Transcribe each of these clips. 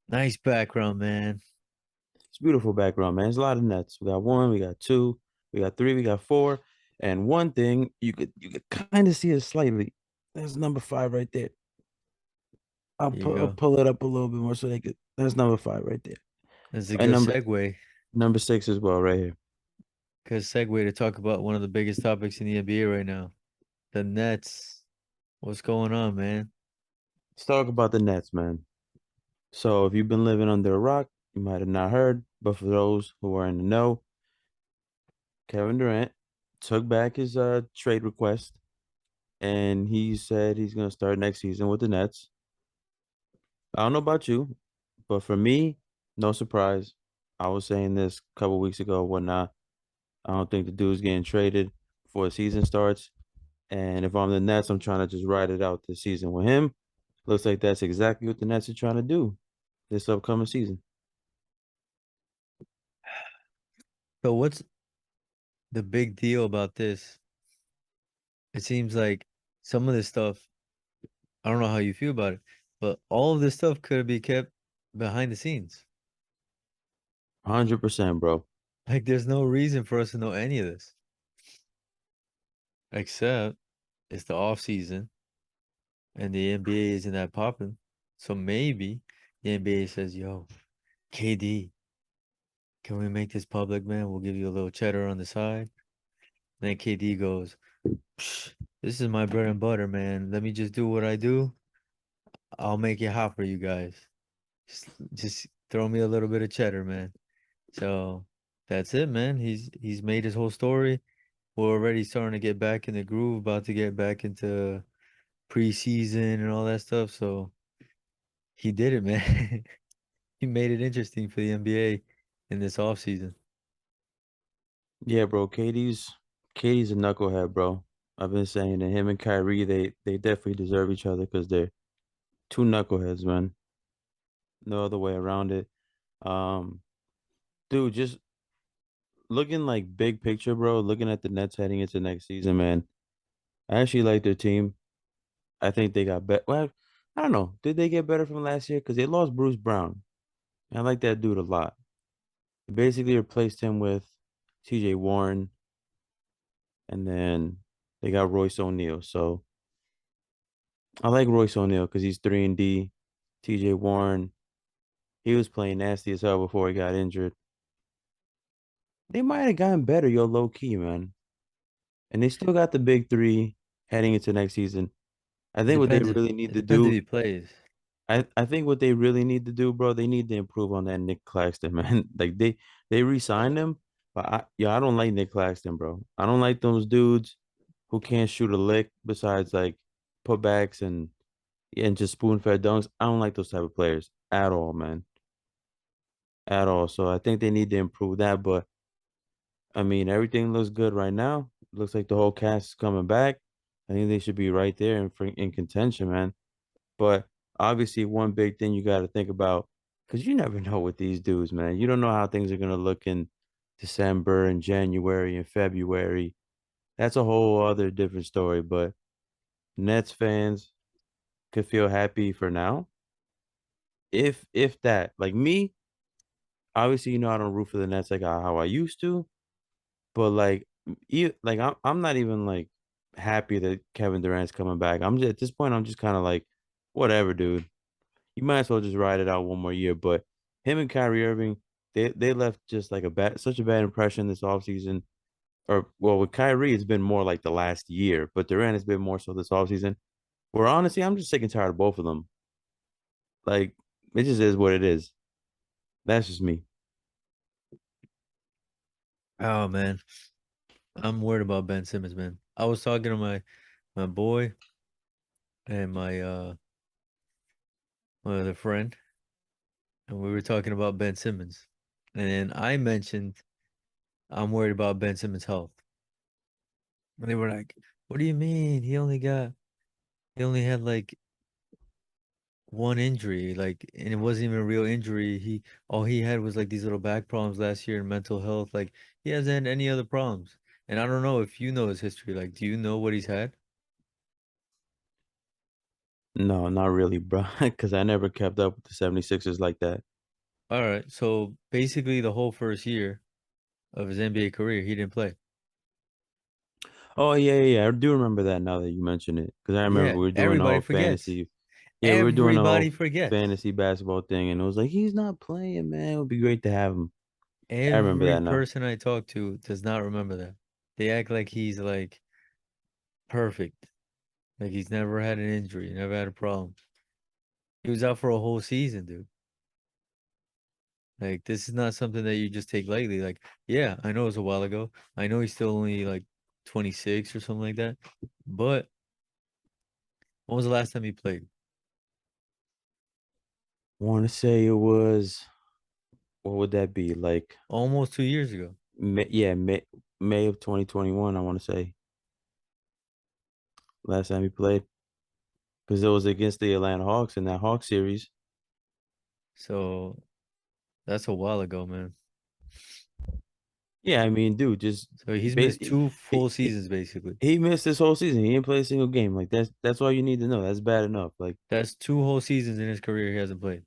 Nice background, man. It's a beautiful background, man. It's a lot of nets. We got one, we got two, we got three, we got four. And one thing you could kind of see it slightly. There's number five right there. Here you I'll go. pull it up a little bit more so they could. That's number five right there. That's a And good segue. number six as well, right here. Good segue to talk about one of the biggest topics in the NBA right now. The Nets. What's going on, man? Let's talk about the Nets, man. So if you've been living under a rock, you might have not heard. But for those who are in the know, Kevin Durant took back his trade request and he said he's gonna start next season with the Nets. I don't know about you, but for me, no surprise. I was saying this a couple weeks ago, whatnot. I don't think the dude's getting traded before the season starts. And if I'm the Nets, I'm trying to just ride it out this season with him. Looks like that's exactly what the Nets are trying to do this upcoming season. So what's the big deal about this? It seems like some of this stuff, I don't know how you feel about it, but all of this stuff could be kept behind the scenes. 100%, bro. Like there's no reason for us to know any of this, except it's the off season and the NBA isn't that popping. So maybe the NBA says, yo, KD, can we make this public, man? We'll give you a little cheddar on the side. And then KD goes, Psh, this is my bread and butter, man. Let me just do what I do. I'll make it hot for you guys. Just throw me a little bit of cheddar, man. So that's it, man. He's made his whole story. We're already starting to get back in the groove, about to get back into preseason and all that stuff. So he did it, man. He made it interesting for the NBA in this offseason. Yeah, bro. Katie's a knucklehead, bro. I've been saying that him and Kyrie, they definitely deserve each other because they're two knuckleheads, man. No other way around it. Um, dude, just looking like big picture, bro. Looking at the Nets heading into next season, man. I actually like their team. I think they got better. Well, I don't know. Did they get better from last year? Because they lost Bruce Brown. I like that dude a lot. They basically replaced him with TJ Warren, and then they got Royce O'Neal. So I like Royce O'Neal because he's 3 and D. TJ Warren, he was playing nasty as hell before he got injured. They might have gotten better, yo, low key, man. And they still got the big three heading into next season. I think what they Depends. really need It to depends if do he plays. I think what they really need to do, bro, they need to improve on that Nick Claxton, man. Like they re-signed him, but I don't like Nick Claxton, bro. I don't like those dudes who can't shoot a lick besides like putbacks and just spoon-fed dunks. I don't like those type of players at all, man. At all. So I think they need to improve that, but I mean, everything looks good right now. Looks like the whole cast is coming back. I think they should be right there in contention, man. But obviously, one big thing you got to think about, because you never know with these dudes, man. You don't know how things are going to look in December and January and February. That's a whole other different story. But Nets fans could feel happy for now. If that, like me, obviously, I don't root for the Nets like how I used to. But like I'm not even like happy that Kevin Durant's coming back. I'm just at this point, I'm just kind of like, whatever, dude. You might as well just ride it out one more year. But him and Kyrie Irving, they left just like such a bad impression this offseason. Or well, with Kyrie, it's been more like the last year, but Durant has been more so this offseason. Where honestly, I'm just sick and tired of both of them. Like it just is what it is. That's just me. Oh man, I'm worried about Ben Simmons, man. I was talking to my boy and my other friend, and we were talking about Ben Simmons. And then I mentioned I'm worried about Ben Simmons' health. And they were like, "What do you mean? He only had like one injury, like, and it wasn't even a real injury. He All he had was like these little back problems last year and mental health. Like he hasn't had any other problems. And I don't know if you know his history. Like, do you know what he's had? No, not really, bro. Because I never kept up with the 76ers like that. All right. So basically, the whole first year of his NBA career, he didn't play. Oh yeah. I do remember that now that you mention it. Because I remember Yeah, we were doing the everybody whole forgets. fantasy. Yeah, we were doing the Everybody whole forgets. fantasy basketball thing, and it was like he's not playing, man. It would be great to have him. I remember Every that now. person I talk to does not remember that. They act like he's like perfect. Like he's never had an injury, never had a problem. He was out for a whole season, dude. Like this is not something that you just take lightly. Like, yeah, I know it was a while ago. I know he's still only like 26 or something like that. But when was the last time he played? Want to say it was what would that be like? Almost 2 years ago. May of 2021. I want to say last time he played because it was against the Atlanta Hawks in that Hawks series. So that's a while ago, man. Yeah, I mean, dude, just So he's missed basically two he, full he seasons basically. he missed this whole season. He didn't play a single game. Like that's all you need to know. That's bad enough. Like, That's two whole seasons in his career he hasn't played.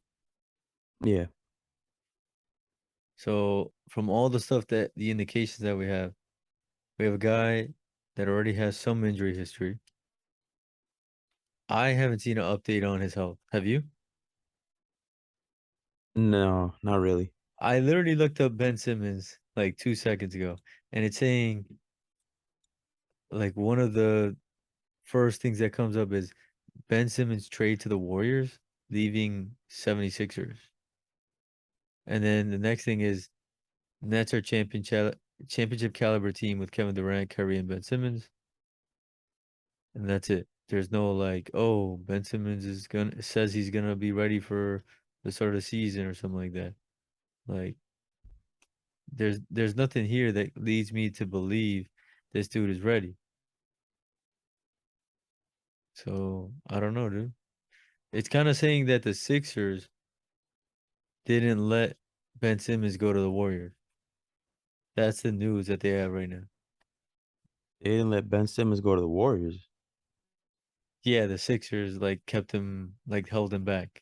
yeah, So from all the stuff that the indications that we have a guy that already has some injury history. I haven't seen an update on his health. Have you? no, not really. I literally looked up Ben Simmons like 2 seconds ago, and it's saying like one of the first things that comes up is Ben Simmons trade to the Warriors, leaving 76ers. And then the next thing is Nets are championship caliber team with Kevin Durant, Curry, and Ben Simmons. And that's it. There's no like, oh, Ben Simmons is gonna says he's gonna be ready for the start of the season or something like that. Like there's nothing here that leads me to believe this dude is ready. So I don't know, dude. It's kind of saying that the Sixers didn't let Ben Simmons go to the Warriors. That's the news that they have right now. They didn't let Ben Simmons go to the Warriors. Yeah, the Sixers like kept him like held him back.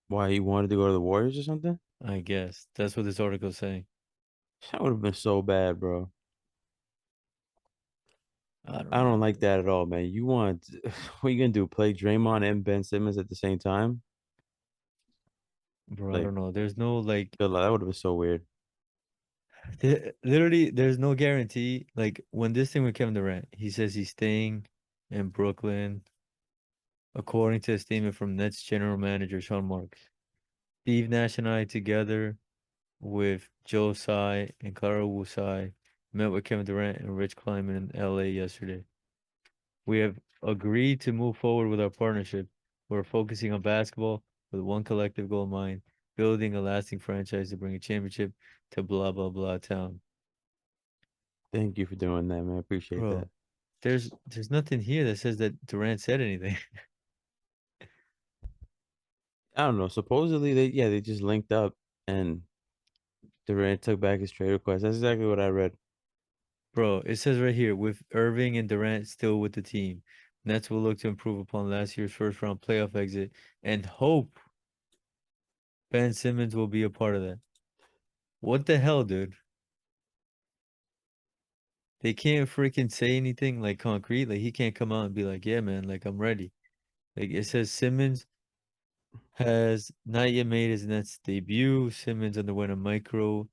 Why he wanted to go to the Warriors or something? I guess that's what this article's saying. That would have been so bad, bro. I I don't don't know, like dude. that at all, man. You want what you gonna do? Play Draymond and Ben Simmons at the same time? Bro, I Like, don't know. There's no like good luck. That would have been so weird. literally there's no guarantee. Like when this thing with Kevin Durant, he says he's staying in Brooklyn, according to a statement from Nets general manager Sean Marks. Steve Nash and I together with Joe Tsai and Clara Wu Tsai met with Kevin Durant and Rich Kleiman in LA yesterday. We have agreed to move forward with our partnership. We're focusing on basketball with one collective goal in mind, building a lasting franchise to bring a championship to blah blah blah town. Thank you for doing that, man. I appreciate that. Bro, there's nothing here that says that Durant said anything. I don't know. Supposedly they just linked up and Durant took back his trade request. That's exactly what I read. Bro, it says right here, with Irving and Durant still with the team, Nets will look to improve upon last year's first round playoff exit and hope Ben Simmons will be a part of that. What the hell, dude? They can't freaking say anything like concrete. Like he can't come out and be like, "Yeah, man, like I'm ready." Like it says Simmons has not yet made his Nets debut. Simmons underwent a micro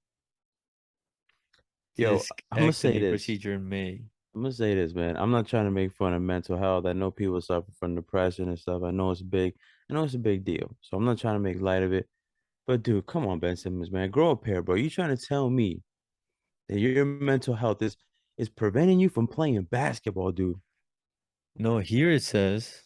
Yo, I'm gonna say discectomy this. procedure in May. I'm gonna say this, man. I'm not trying to make fun of mental health. I know people suffer from depression and stuff. I know it's big. I know it's a big deal. So I'm not trying to make light of it. But dude, come on, Ben Simmons, man. Grow up here, bro. You trying to tell me that your mental health is preventing you from playing basketball, dude? No, here it says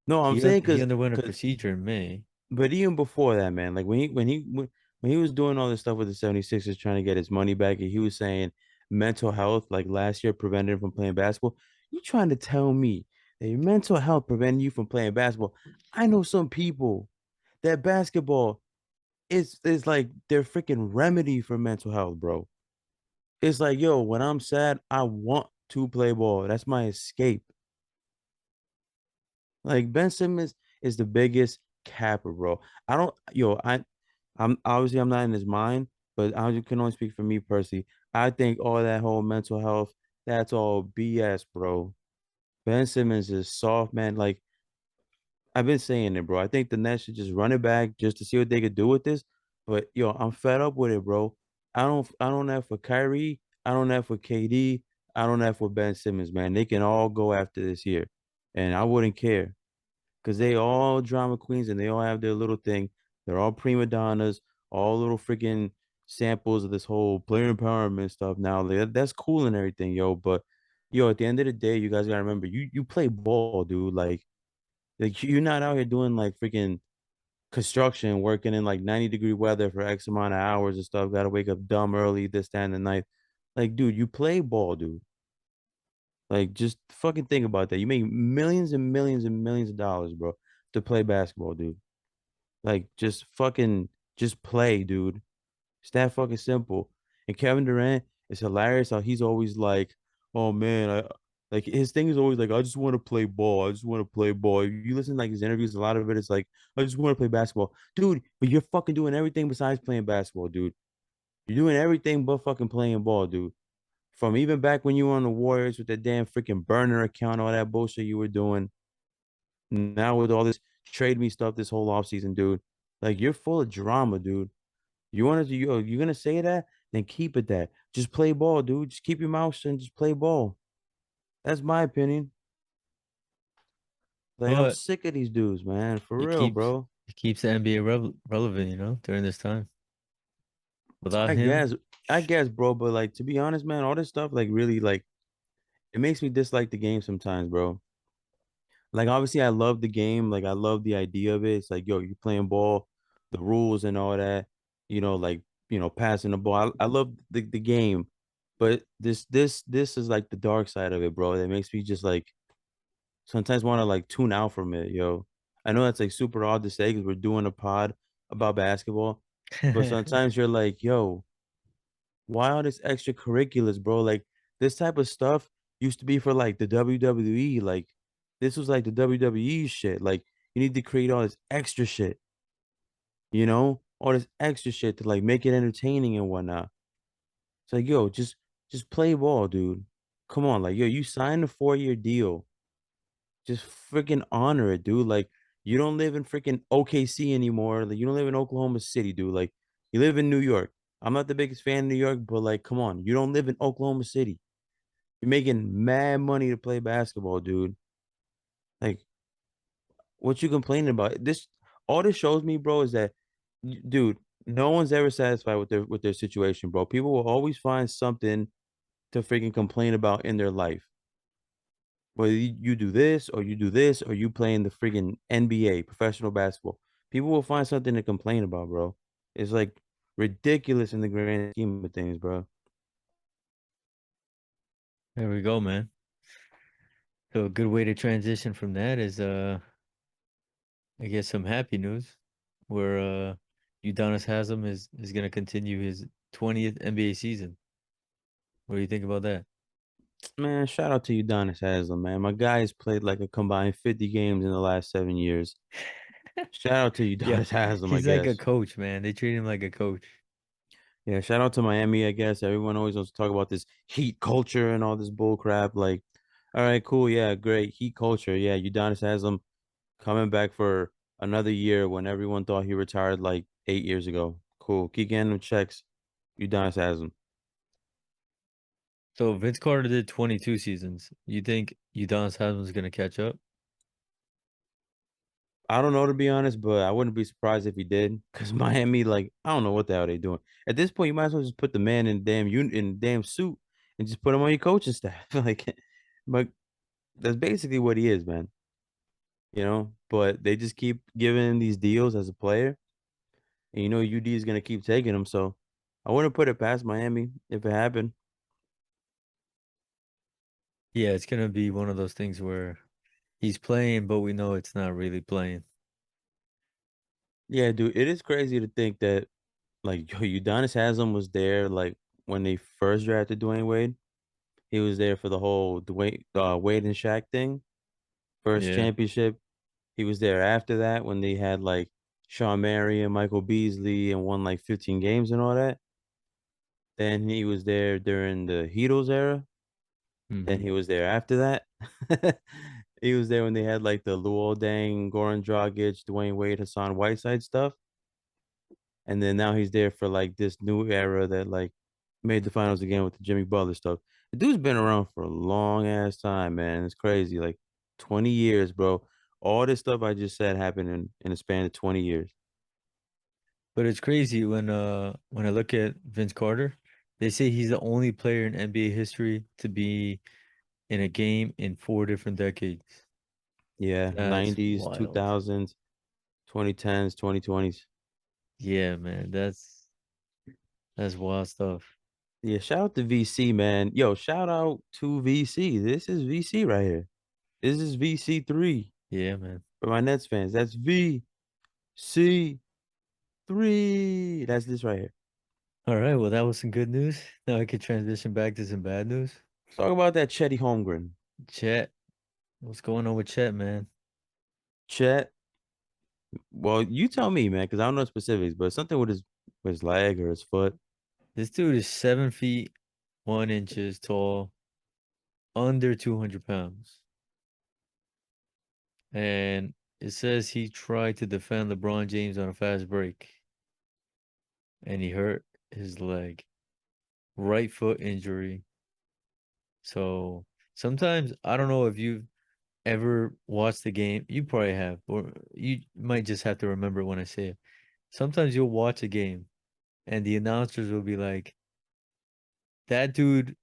No, I'm saying he because underwent a because procedure in May. but even before that, man, like when he was doing all this stuff with the 76ers trying to get his money back, and he was saying mental health, like last year, prevented him from playing basketball. You trying to tell me that your mental health prevented you from playing basketball? I know some people that basketball is like their freaking remedy for mental health, bro. It's like, yo, when I'm sad, I want to play ball. That's my escape. Like Ben Simmons is the biggest capper, bro. I don't, yo, I'm obviously I'm not in his mind, but I can only speak for me personally. I think all that whole mental health, that's all BS, bro. Ben Simmons is soft, man. Like I've been saying it, bro. I think the Nets should just run it back just to see what they could do with this. But yo, I'm fed up with it, bro. I don't have for Kyrie. I don't have for KD. I don't have for Ben Simmons, man. They can all go after this year, and I wouldn't care because they all drama queens and they all have their little thing. They're all prima donnas, all little freaking samples of this whole player empowerment stuff. Now that's cool and everything, yo. But yo, at the end of the day, you guys gotta remember, you play ball, dude. Like you're not out here doing like freaking construction, working in like 90-degree weather for X amount of hours and stuff. Got to wake up dumb early, this, that, and the night. Like, dude, you play ball, dude. Like, just fucking think about that. You make millions and millions and millions of dollars, bro, to play basketball, dude. Like, just fucking, just play, dude. It's that fucking simple. And Kevin Durant, it's hilarious how he's always like, "Oh man, I like his thing is always like, I just want to play ball. I just want to play ball." If you listen to like his interviews, a lot of it is like, "I just want to play basketball." Dude, but you're fucking doing everything besides playing basketball, dude. You're doing everything but fucking playing ball, dude. From even back when you were on the Warriors with that damn freaking burner account, all that bullshit you were doing. Now with all this trade me stuff this whole offseason, dude. Like you're full of drama, dude. You want to do you're gonna say that? Then keep it that. Just play ball, dude. Just keep your mouth shut and just play ball. That's my opinion. Like I'm But sick of these dudes, man. For it real, keeps bro. it keeps the NBA relevant, during this time. Without I him, guess, I guess, bro. But like to be honest, man, all this stuff like really like it makes me dislike the game sometimes, bro. Like obviously I love the game, like I love the idea of it. It's like, yo, you're playing ball, the rules and all that, like passing the ball. I love the game. But this is like the dark side of it, bro. That makes me just like sometimes want to like tune out from it, yo. I know that's like super odd to say because we're doing a pod about basketball, but sometimes you're like, yo, why all this extracurriculars, bro? Like this type of stuff used to be for like the WWE. Like this was like the WWE shit. Like you need to create all this extra shit, all this extra shit to like make it entertaining and whatnot. It's like, yo, just play ball, dude. Come on, like, yo, you signed a 4-year deal. Just freaking honor it, dude. Like, you don't live in freaking OKC anymore. Like, you don't live in Oklahoma City, dude. Like, you live in New York. I'm not the biggest fan of New York, but like, come on, you don't live in Oklahoma City. You're making mad money to play basketball, dude. Like, what you complaining about? All this shows me, bro, is that, dude, no one's ever satisfied with their situation, bro. People will always find something to freaking complain about in their life. Whether you do this or you do this or you play in the freaking NBA, professional basketball, people will find something to complain about, bro. It's like ridiculous in the grand scheme of things, bro. there we go, man. So a good way to transition from that is I guess some happy news where Udonis Haslem is gonna continue his 20th NBA season. What do you think about that? Man, shout out to Udonis Haslem, man. My guy has played like a combined 50 games in the last 7 years. Shout out to Yeah, Udonis Haslem, I he's like a guess. coach, man. They treat him like a coach. Yeah, shout out to Miami, I guess. Everyone always wants to talk about this heat culture and all this bull crap. Like, all right, cool, yeah, great. Heat culture. Yeah, Udonis Haslem coming back for another year when everyone thought he retired like 8 years ago. Cool. Keep getting them checks. Udonis Haslem. So Vince Carter did 22 seasons. You think Udonis Haslem's gonna catch up? I don't know to be honest, but I wouldn't be surprised if he did. Cause Miami, like, I don't know what the hell they doing. At this point, you might as well just put the man in damn suit and just put him on your coaching staff. Like, but that's basically what he is, man. But they just keep giving him these deals as a player, and UD is gonna keep taking him. So I wouldn't put it past Miami if it happened. Yeah, it's gonna be one of those things where he's playing, but we know it's not really playing. Yeah, dude, it is crazy to think that like yo, Udonis Haslem was there like when they first drafted Dwayne Wade. He was there for the whole Wade and Shaq thing, first Yeah. championship. He was there after that when they had like Sean Marion, Michael Beasley, and won like 15 games and all that. Then he was there during the Heatles era. Then Hmm. he was there after that. He was there when they had like the Luol Deng, Goran Dragic, Dwayne Wade, Hassan Whiteside stuff. And then now he's there for like this new era that like made the finals again with the Jimmy Butler stuff. The dude's been around for a long ass time, man. It's crazy. Like 20 years, bro. All this stuff I just said happened in a span of 20 years. But it's crazy when I look at Vince Carter, they say he's the only player in NBA history to be in a game in four different decades. Yeah, That's 90s, wild. 2000s, 2010s, 2020s. Yeah, man, that's wild stuff. Yeah, shout out to VC, man. Yo, shout out to VC. This is VC right here. This is VC3 Yeah, man. for my Nets fans. That's VC3. That's this right here. All right, well, that was some good news. Now I could transition back to some bad news. Let's talk about that Chetty Holmgren. Chet, what's going on with Chet, man? Chet, well, you tell me, man, because I don't know specifics, but something with his leg or his foot. This dude is 7 feet 1 inches tall, under 200 pounds. And it says he tried to defend LeBron James on a fast break and he hurt his leg. Right foot injury. So sometimes I don't know if you've ever watched the game. You probably have, or you might just have to remember it when I say it. Sometimes you'll watch a game and the announcers will be like, that dude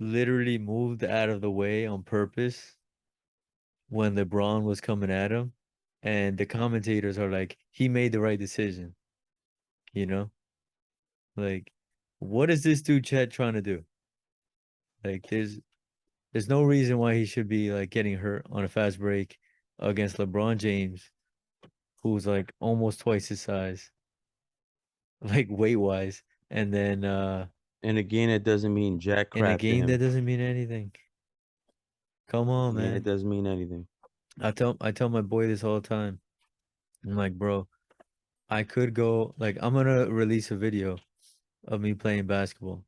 literally moved out of the way on purpose when LeBron was coming at him. And the commentators are like, he made the right decision, you know? Like, what is this dude Chet trying to do? Like, there's no reason why he should be like getting hurt on a fast break against LeBron James, who's like almost twice his size, like weight wise. And then And again, it doesn't mean jack in a crap to game that him. doesn't mean anything. Come on, Again, it man. doesn't mean anything. I tell my boy this all the time. I'm like, bro, I could go like I'm gonna release a video of me playing basketball.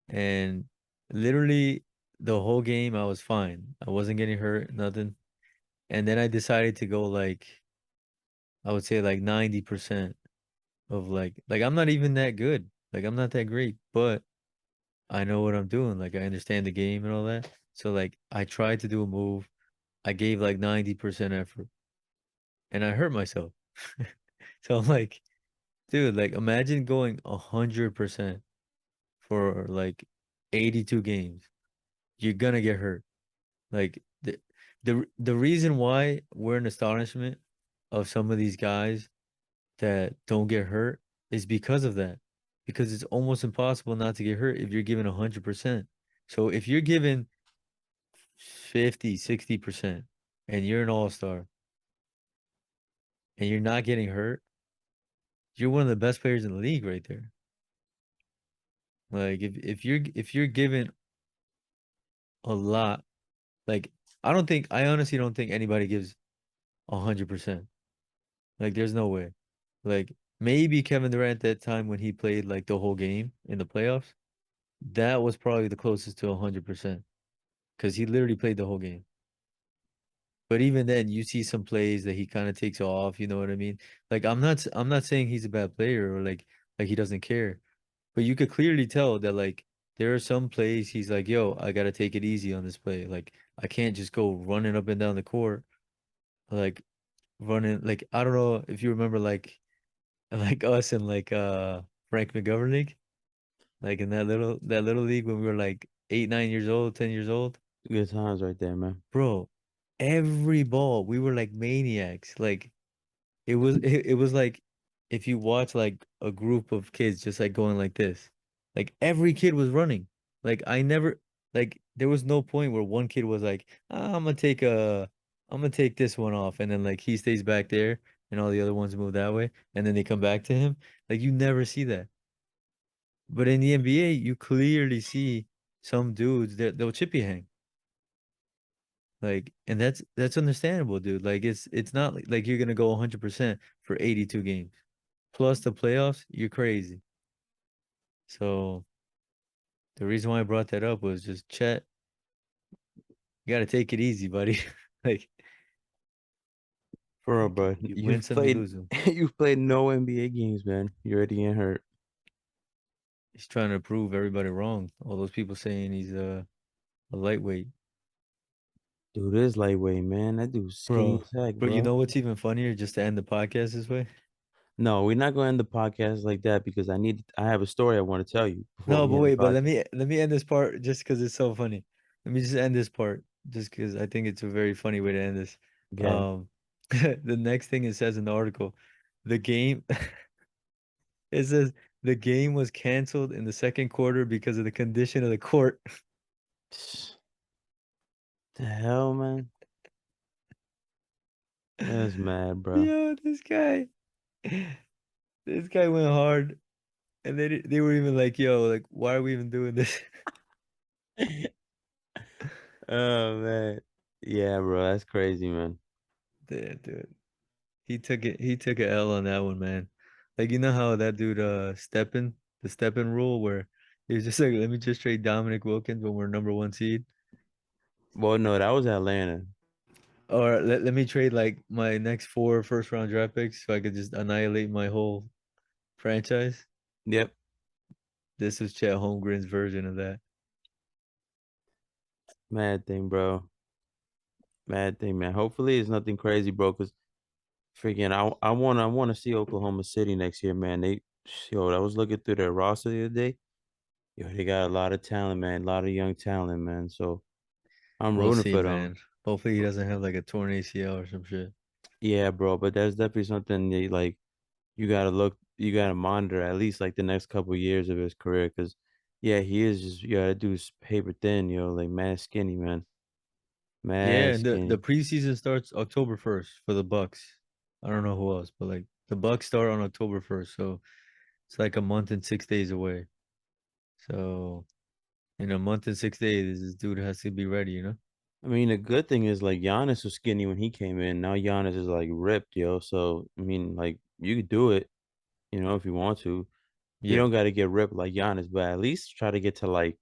And literally the whole game I was fine. I wasn't getting hurt, nothing. And then I decided to go like I would say like 90% of like I'm not even that good. Like I'm not that great, but I know what I'm doing. Like I understand the game and all that. So like I tried to do a move. I gave like 90% effort and I hurt myself. So I'm like, dude, like imagine going 100% for like 82 games. You're gonna get hurt. Like the reason why we're in astonishment of some of these guys that don't get hurt is because of that. Because it's almost impossible not to get hurt if you're given 100%. So if you're given 50, 60% and you're an all-star and you're not getting hurt, you're one of the best players in the league right there. Like if you're given a lot, like I honestly don't think anybody gives 100%. Like there's no way. Like maybe Kevin Durant that time when he played like the whole game in the playoffs, that was probably the closest to 100% because he literally played the whole game. But even then, you see some plays that he kind of takes off, you know what I mean? Like I'm not saying he's a bad player or like he doesn't care, but you could clearly tell that like there are some plays he's like, "Yo, I gotta take it easy on this play. Like I can't just go running up and down the court like running like I don't know if you remember like us and like Frank McGovern League, like in that little league when we were like 8, 9 years old, 10 years old. Good times right there, man. Bro, every ball we were like maniacs. Like it was like if you watch like a group of kids just like going like this, like every kid was running. Like I never like there was no point where one kid was like, I'm gonna take this one off, and then like he stays back there and all the other ones move that way, and then they come back to him. Like you never see that. But in the NBA, you clearly see some dudes that they'll chip you hang. Like, and that's understandable, dude. Like, it's not like you're gonna go 100% for 82 games. Plus the playoffs, you're crazy. So the reason why I brought that up was just Chet, you gotta take it easy, buddy. Like, For real, bro. you win You've some, you played lose them. you've played no NBA games, man. You're already getting hurt. He's trying to prove everybody wrong. All those people saying he's a lightweight. Dude is lightweight, man. That dude's skinny Bro, as heck, bro, you bro. know what's even funnier? Just to end the podcast this way. No, we're not going to end the podcast like that because I have a story I want to tell you before No, we but end the wait, but podcast. let me end this part just because it's so funny. Let me just end this part just because I think it's a very funny way to end this. Okay. The next thing it says in the article, the game it says the game was canceled in the second quarter because of the condition of the court. The hell, man? That's mad, bro. Yo, this guy went hard, and they were even like, "Yo, like, why are we even doing this?" Oh man. Yeah, bro, that's crazy, man. Dude. He took a L on that one, man. Like you know how that dude the Steppen rule where he was just like, let me just trade Dominic Wilkins when we're number one seed. Well, no, that was Atlanta. Or let me trade like my next four first round draft picks so I could just annihilate my whole franchise. Yep. This is Chet Holmgren's version of that. Mad thing, bro. Mad thing, man. Hopefully it's nothing crazy, bro, because freaking I wanna see Oklahoma City next year, man. I was looking through their roster the other day. Yo, they got a lot of talent, man. A lot of young talent, man. So I'm We'll rooting see, for them. man. Hopefully he doesn't have like a torn ACL or some shit. Yeah, bro, but that's definitely something that like you gotta monitor at least like the next couple years of his career, because yeah, he is just that dude's paper thin, like mad skinny, man, Yeah, mad and the skinny. preseason starts October 1st for the Bucks. I don't know who else, but like the Bucks start on October 1st, so it's like a month and 6 days away. So in a month and 6 days, this dude has to be ready, you know? I mean, the good thing is like Giannis was skinny when he came in. Now Giannis is like ripped, yo. So I mean, like you could do it, if you want to. You Yeah, don't got to get ripped like Giannis, but at least try to get to like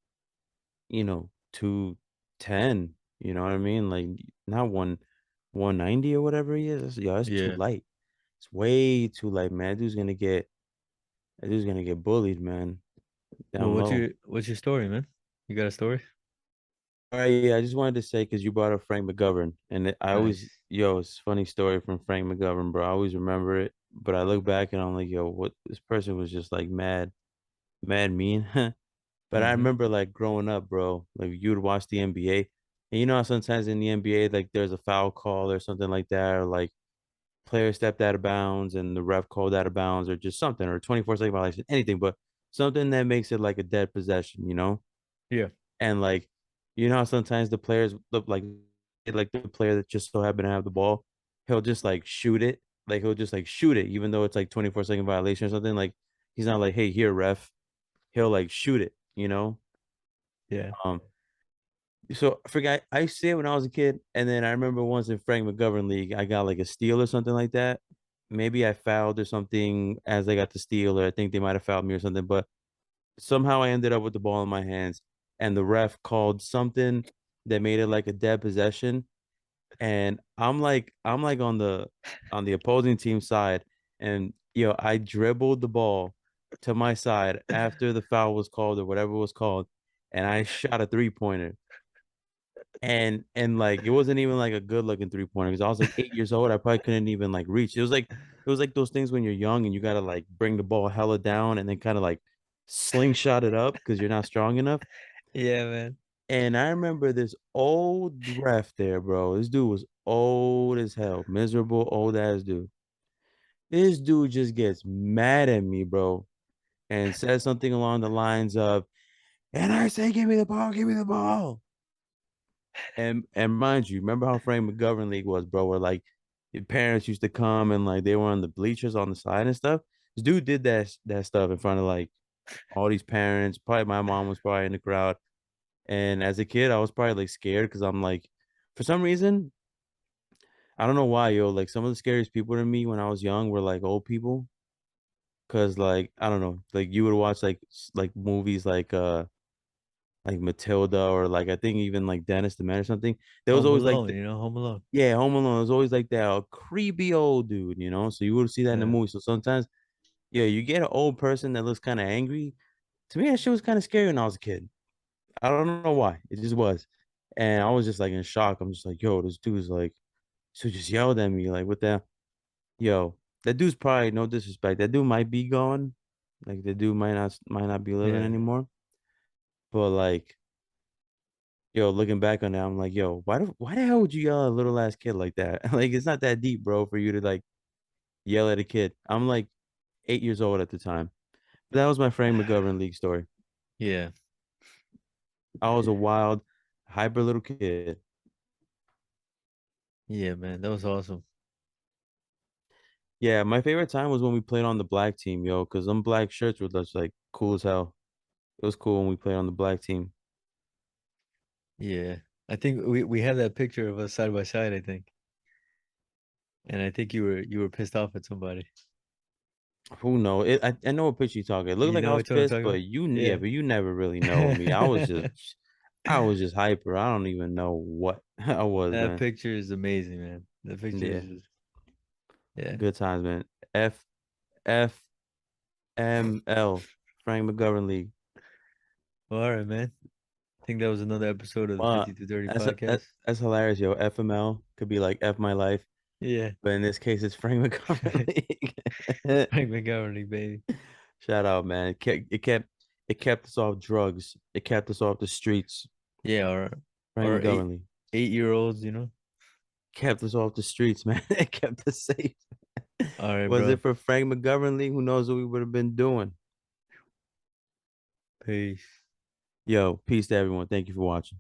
210. You know what I mean? Like not 190 or whatever he is. That's too yeah. light. It's way too light, man. That dude's gonna get bullied, man, Well, down low. what's your story, man? You got a story? All right, yeah, I just wanted to say because you brought up Frank McGovern, and I always, Nice. it's a funny story from Frank McGovern, bro. I always remember it, but I look back and I'm like, yo, what this person was just like mad, mad mean. But I Mm-hmm. remember like growing up, bro, like you would watch the NBA, and you know how sometimes in the NBA, like there's a foul call or something like that, or like player stepped out of bounds and the ref called out of bounds, or just something, or 24-second violation, anything, but something that makes it like a dead possession. Yeah. And like, how sometimes the players look like the player that just so happened to have the ball, he'll just like shoot it. Like he'll just like shoot it, even though it's like 24-second violation or something. Like he's not like, hey, here, ref. He'll like shoot it. Yeah. Um, so I forgot I used to see it when I was a kid, and then I remember once in Frank McGovern League, I got like a steal or something like that. Maybe I fouled or something as I got the steal, or I think they might have fouled me or something, but somehow I ended up with the ball in my hands, and the ref called something that made it like a dead possession. And I'm like on the opposing team side, and I dribbled the ball to my side after the foul was called or whatever was called, and I shot a 3-pointer. And like it wasn't even like a good looking 3-pointer because I was like 8 years old. I probably couldn't even like reach. It was like those things when you're young and you gotta like bring the ball hella down and then kind of like slingshot it up because you're not strong enough. Yeah, man. And I remember this old ref there, bro. This dude was old as hell, miserable old ass dude. This dude just gets mad at me, bro, and says something along the lines of, "And I say, give me the ball." And mind you, remember how Frank McGovern League was, bro, where like your parents used to come and like they were on the bleachers on the side and stuff. This dude did that stuff in front of like all these parents. Probably my mom was probably in the crowd. And as a kid, I was probably like scared because I'm like For some reason, I don't know why, yo. Like some of the scariest people to me when I was young were like old people. Cause like I don't know, like you would watch like movies like Matilda or like I think even like Dennis the Man or something. There was Home always like Alone, Home Alone. yeah, Home Alone. It was always like that creepy old dude, you know. So you would see that in the Yeah, movie. So sometimes, yeah, you get an old person that looks kind of angry. To me, that shit was kind of scary when I was a kid. I don't know why. It just was. And I was just like in shock. I'm just like, yo, this dude's like, so just yelled at me. Like, what the yo, that dude's probably no disrespect. That dude might be gone. Like the dude might not be living yeah, anymore. But like, yo, looking back on that, I'm like, yo, why the hell would you yell at a little ass kid like that? Like, it's not that deep, bro, for you to like yell at a kid. I'm like 8 years old at the time. But that was my Frank McGovern League story. yeah, I was a wild, hyper little kid. yeah, man. That was awesome. Yeah, my favorite time was when we played on the black team, yo, because them black shirts were just like cool as hell. It was cool when we played on the black team. Yeah, I think we have that picture of us side by side. I think, and I think you were pissed off at somebody. Who know? I know what picture you talking. It looked You like I know was which one I'm pissed, talking but about? yeah, Yeah. but you never really know me. I was just hyper. I don't even know what I was, That man. picture is amazing, man. That picture is Yeah, just, yeah. good times, man. FML, Frank McGovern League. Well, all right, man. I think that was another episode of the Well, 50 to 30 that's podcast. that's hilarious, yo. FML could be like F my life, Yeah. but in this case, it's Frank McGovern League. Frank McGovern, baby. Shout out, man. It kept us off drugs. It kept us off the streets. Yeah, Frank or McGovern League 8 year olds. kept us off the streets, man. It kept us safe. All right, Was bro. it for Frank McGovern League? Who knows what we would have been doing? Peace. Yo, peace to everyone. Thank you for watching.